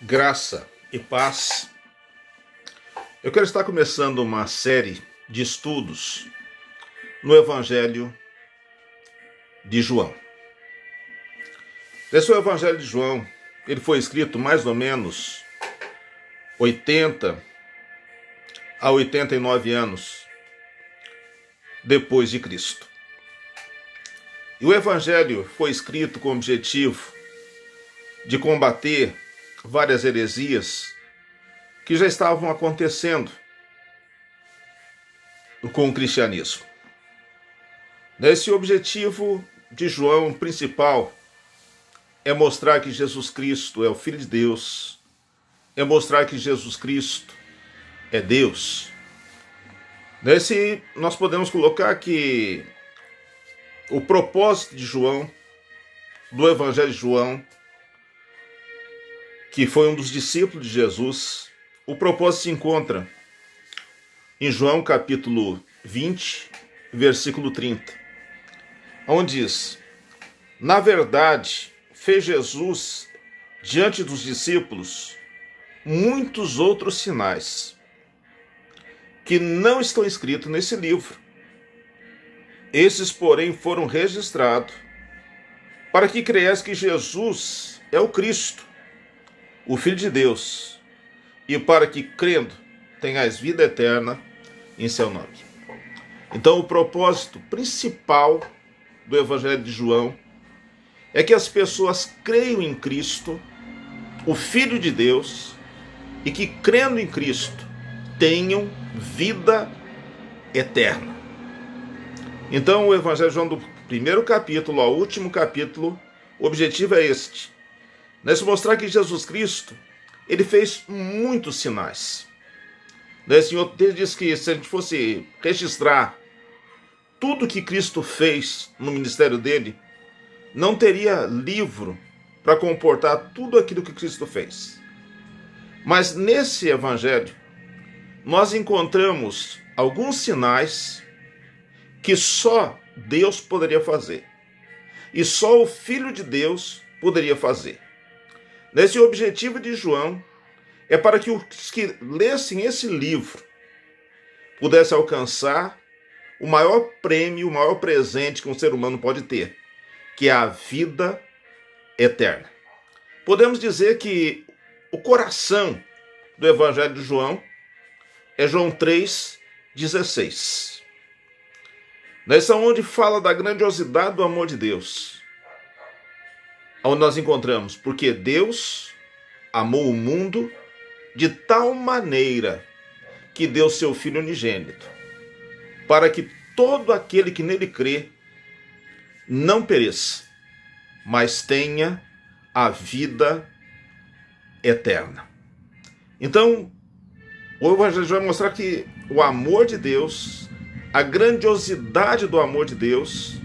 Graça e paz. Eu quero estar começando uma série de estudos no Evangelho de João. Esse é o Evangelho de João. Ele foi escrito mais ou menos 80 a 89 anos depois de Cristo. E o Evangelho foi escrito com o objetivo de combater várias heresias que já estavam acontecendo com o cristianismo. Esse objetivo de João principal é mostrar que Jesus Cristo é o Filho de Deus, é mostrar que Jesus Cristo é Deus. Nesse nós podemos colocar que o propósito de João, do Evangelho de João, que foi um dos discípulos de Jesus, o propósito se encontra em João capítulo 20, versículo 30, onde diz: na verdade, fez Jesus diante dos discípulos muitos outros sinais que não estão escritos nesse livro. Esses, porém, foram registrados para que creias que Jesus é o Cristo, o Filho de Deus, e para que, crendo, tenhais vida eterna em seu nome. Então, o propósito principal do Evangelho de João é que as pessoas creiam em Cristo, o Filho de Deus, e que, crendo em Cristo, tenham vida eterna. Então, o Evangelho de João, do primeiro capítulo ao último capítulo, o objetivo é este: nesse mostrar que Jesus Cristo, ele fez muitos sinais. Nesse outro texto diz que se a gente fosse registrar tudo que Cristo fez no ministério dele, não teria livro para comportar tudo aquilo que Cristo fez. Mas nesse evangelho, nós encontramos alguns sinais que só Deus poderia fazer. E só o Filho de Deus poderia fazer. Nesse objetivo de João é para que os que lessem esse livro pudessem alcançar o maior prêmio, o maior presente que um ser humano pode ter, que é a vida eterna. Podemos dizer que o coração do Evangelho de João é João 3,16. Nessa onde fala da grandiosidade do amor de Deus, onde nós encontramos: porque Deus amou o mundo de tal maneira que deu seu Filho unigênito, para que todo aquele que nele crê não pereça, mas tenha a vida eterna. Então, o Evangelho vai mostrar que o amor de Deus, a grandiosidade do amor de Deus,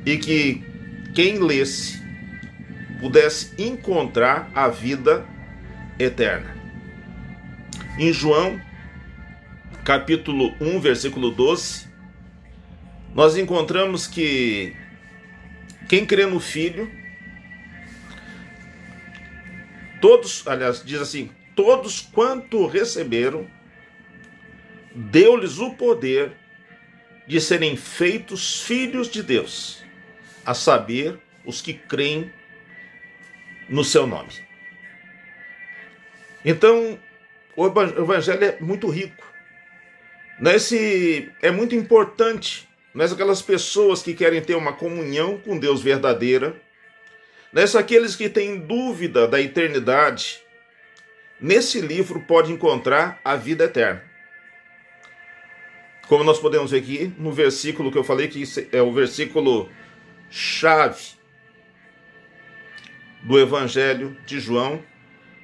e que quem lesse pudesse encontrar a vida eterna. Em João, capítulo 1, versículo 12, nós encontramos que quem crê no Filho, todos, aliás, diz assim: todos quanto receberam, deu-lhes o poder de serem feitos filhos de Deus, a saber, os que creem no seu nome. Então, o Evangelho é muito rico. É muito importante aquelas pessoas que querem ter uma comunhão com Deus verdadeira, aqueles que têm dúvida da eternidade. Nesse livro pode encontrar a vida eterna. Como nós podemos ver aqui no versículo que eu falei, que é o versículo chave do Evangelho de João,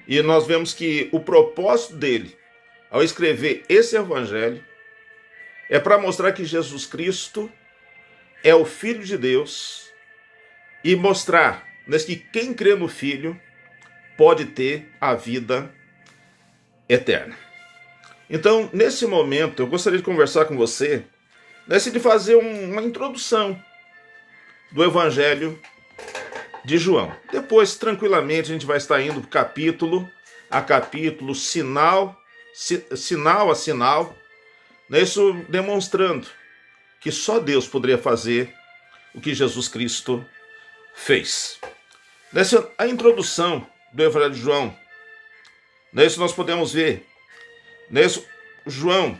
e nós vemos que o propósito dele, ao escrever esse Evangelho, é para mostrar que Jesus Cristo é o Filho de Deus e mostrar que quem crê no Filho pode ter a vida eterna. Então, nesse momento, eu gostaria de conversar com você, de fazer uma introdução do Evangelho de João. Depois, tranquilamente, a gente vai estar indo capítulo a capítulo, sinal a sinal, isso demonstrando que só Deus poderia fazer o que Jesus Cristo fez. A introdução do Evangelho de João, nisso nós podemos ver, João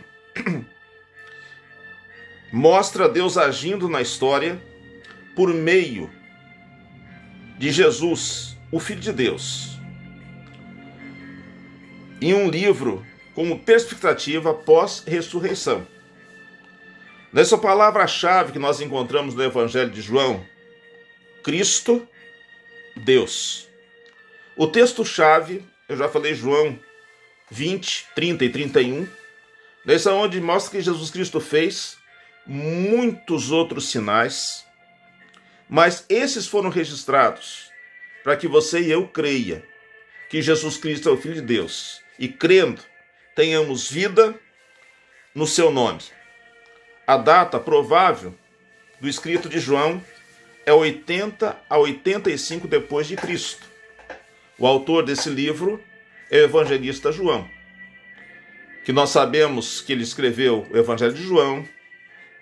mostra Deus agindo na história por meio de Jesus, o Filho de Deus, em um livro como perspectiva pós-ressurreição. Nessa palavra-chave que nós encontramos no Evangelho de João, Cristo, Deus. O texto-chave, eu já falei, João 20, 30 e 31, nessa onde mostra que Jesus Cristo fez muitos outros sinais, mas esses foram registrados para que você e eu creia que Jesus Cristo é o Filho de Deus e, crendo, tenhamos vida no seu nome. A data provável do escrito de João é 80 a 85 depois de Cristo. O autor desse livro é o evangelista João, que nós sabemos que ele escreveu o Evangelho de João,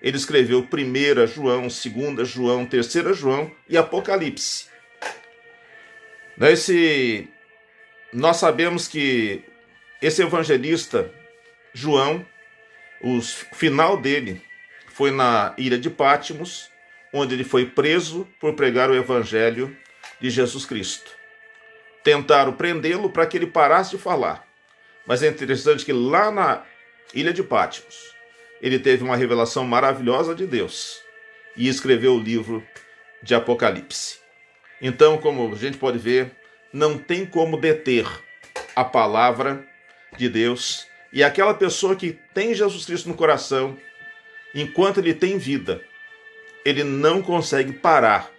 ele escreveu 1 João, 2 João, 3 João e Apocalipse. Nós sabemos que esse evangelista João, o final dele foi na ilha de Patmos, onde ele foi preso por pregar o evangelho de Jesus Cristo. Tentaram prendê-lo para que ele parasse de falar. Mas é interessante que lá na ilha de Patmos, ele teve uma revelação maravilhosa de Deus e escreveu o livro de Apocalipse. Então, como a gente pode ver, não tem como deter a palavra de Deus, e aquela pessoa que tem Jesus Cristo no coração, enquanto ele tem vida, ele não consegue parar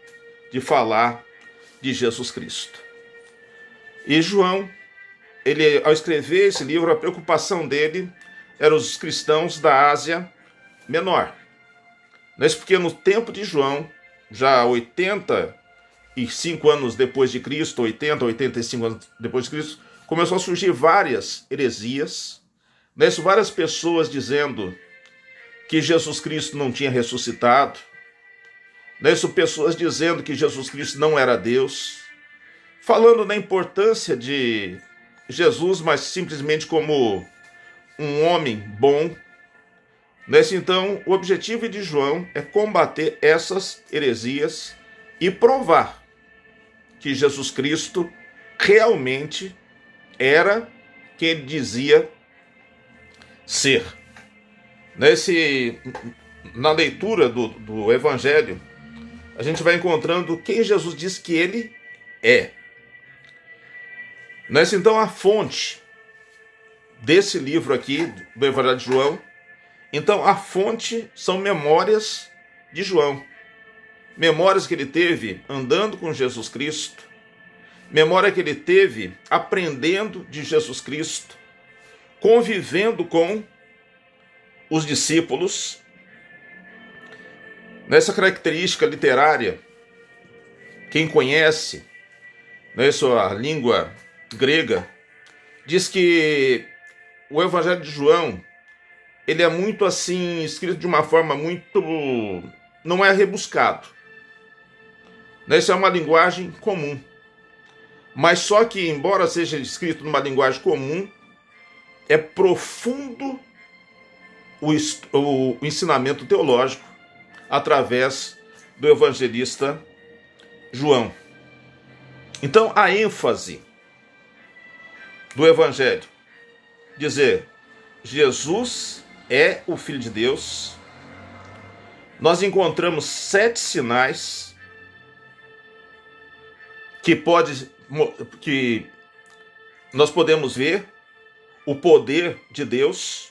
de falar de Jesus Cristo. E João, ao escrever esse livro, a preocupação dele eram os cristãos da Ásia Menor. Mas porque no tempo de João, já 85 anos depois de Cristo, 80, 85 anos depois de Cristo, começou a surgir várias heresias, várias pessoas dizendo que Jesus Cristo não tinha ressuscitado, pessoas dizendo que Jesus Cristo não era Deus, falando da importância de Jesus, mas simplesmente como um homem bom. Então, o objetivo de João é combater essas heresias e provar que Jesus Cristo realmente era quem ele dizia ser. Na leitura do Evangelho, a gente vai encontrando quem Jesus diz que ele é. Então, a fonte desse livro aqui, do Evangelho de João, então a fonte são memórias de João. Memórias que ele teve andando com Jesus Cristo, memória que ele teve aprendendo de Jesus Cristo, convivendo com os discípulos. Nessa característica literária, quem conhece a língua grega, diz que o Evangelho de João, ele é muito assim, escrito de uma forma muito, não é rebuscado. Isso é uma linguagem comum. Mas só que, embora seja escrito numa linguagem comum, é profundo o ensinamento teológico através do evangelista João. Então, a ênfase do Evangelho, dizer, Jesus é o Filho de Deus. Nós encontramos 7 sinais que nós podemos ver o poder de Deus.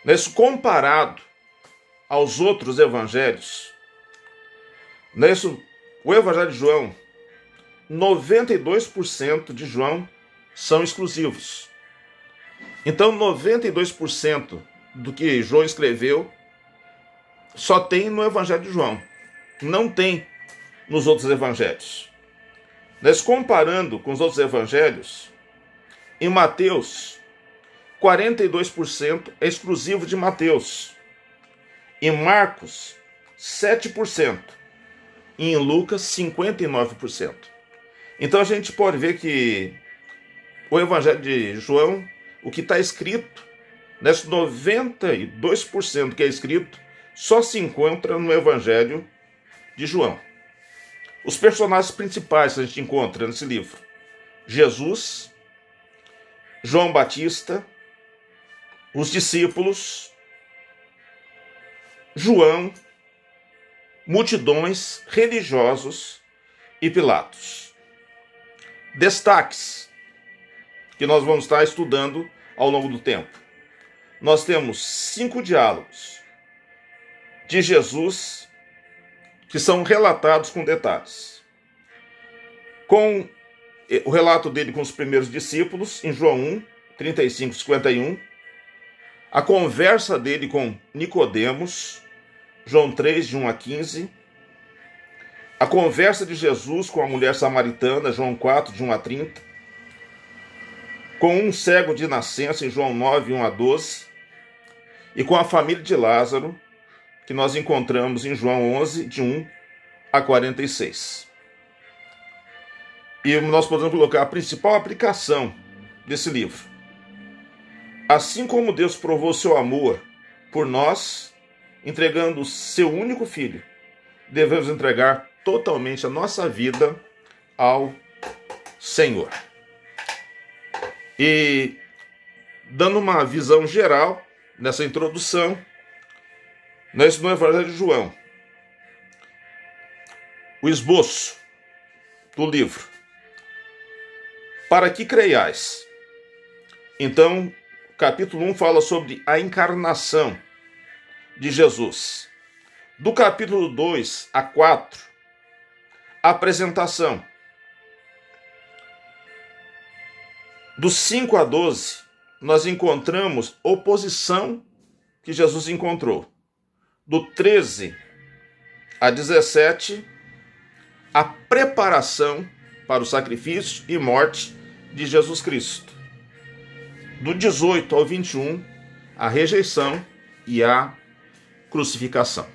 Nesse comparado aos outros evangelhos, o Evangelho de João, 92% de João são exclusivos. Então, 92% do que João escreveu só tem no Evangelho de João. Não tem nos outros evangelhos. Comparando com os outros evangelhos, Em Mateus, 42% é exclusivo de Mateus. Em Marcos, 7%. E em Lucas, 59%. Então a gente pode ver que o Evangelho de João, o que está escrito, nesses 92% que é escrito, só se encontra no Evangelho de João. Os personagens principais que a gente encontra nesse livro: Jesus, João Batista, os discípulos, João, multidões, religiosos e Pilatos. Destaques que nós vamos estar estudando ao longo do tempo. Nós temos 5 diálogos de Jesus que são relatados com detalhes. Com o relato dele com os primeiros discípulos, em João 1, 35 e 51. A conversa dele com Nicodemos, João 3, de 1 a 15. A conversa de Jesus com a mulher samaritana, João 4, de 1 a 30. Com um cego de nascença, em João 9, 1 a 12. E com a família de Lázaro, que nós encontramos em João 11, de 1 a 46. E nós podemos colocar a principal aplicação desse livro. Assim como Deus provou seu amor por nós, entregando o seu único filho, devemos entregar totalmente a nossa vida ao Senhor. E dando uma visão geral nessa introdução, no Evangelho de João, o esboço do livro: para que creiais. Então, capítulo 1 fala sobre a encarnação de Jesus. Do capítulo 2 a 4, a apresentação. Do 5 a 12, nós encontramos oposição que Jesus encontrou. Do 13 a 17, a preparação para o sacrifício e morte de Jesus Cristo. Do 18 ao 21, a rejeição e a crucificação.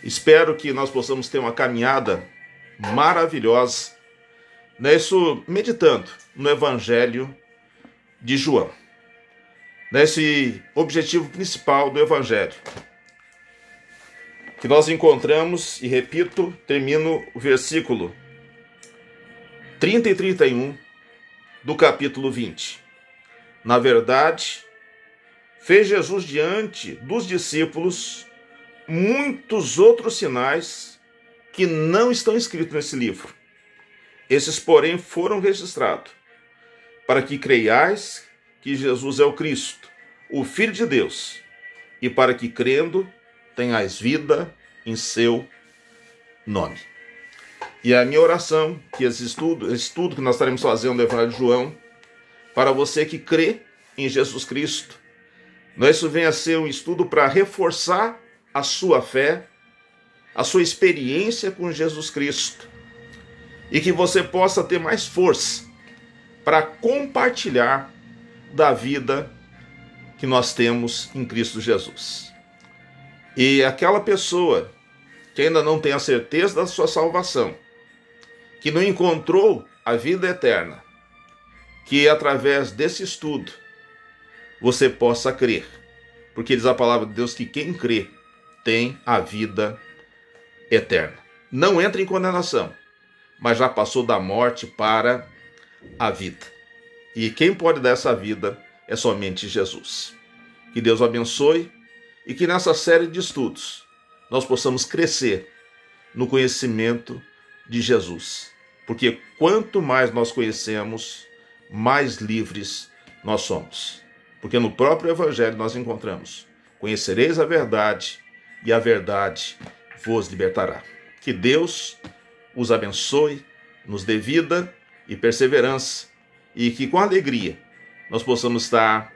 Espero que nós possamos ter uma caminhada maravilhosa, meditando no Evangelho de João, nesse objetivo principal do Evangelho, que nós encontramos, e repito, termino o versículo 30 e 31 do capítulo 20. Na verdade, fez Jesus diante dos discípulos muitos outros sinais que não estão escritos nesse livro. Esses, porém, foram registrados, para que creiais que Jesus é o Cristo, o Filho de Deus, e para que, crendo, tenhais vida em seu nome. E a minha oração, que esse estudo que nós estaremos fazendo no Evangelho de João, para você que crê em Jesus Cristo, isso venha a ser um estudo para reforçar a sua fé, a sua experiência com Jesus Cristo, e que você possa ter mais força para compartilhar da vida que nós temos em Cristo Jesus. E aquela pessoa que ainda não tem a certeza da sua salvação, que não encontrou a vida eterna, que através desse estudo você possa crer, porque diz a palavra de Deus que quem crê tem a vida eterna. Não entra em condenação, mas já passou da morte para a vida. E quem pode dar essa vida é somente Jesus. Que Deus o abençoe e que nessa série de estudos nós possamos crescer no conhecimento de Jesus. Porque quanto mais nós conhecemos, mais livres nós somos. Porque no próprio Evangelho nós encontramos: conhecereis a verdade e a verdade vos libertará. Que Deus os abençoe, nos dê vida e perseverança, e que com alegria nós possamos estar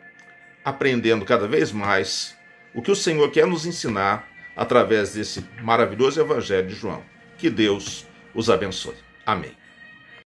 aprendendo cada vez mais o que o Senhor quer nos ensinar através desse maravilhoso Evangelho de João. Que Deus os abençoe. Amém.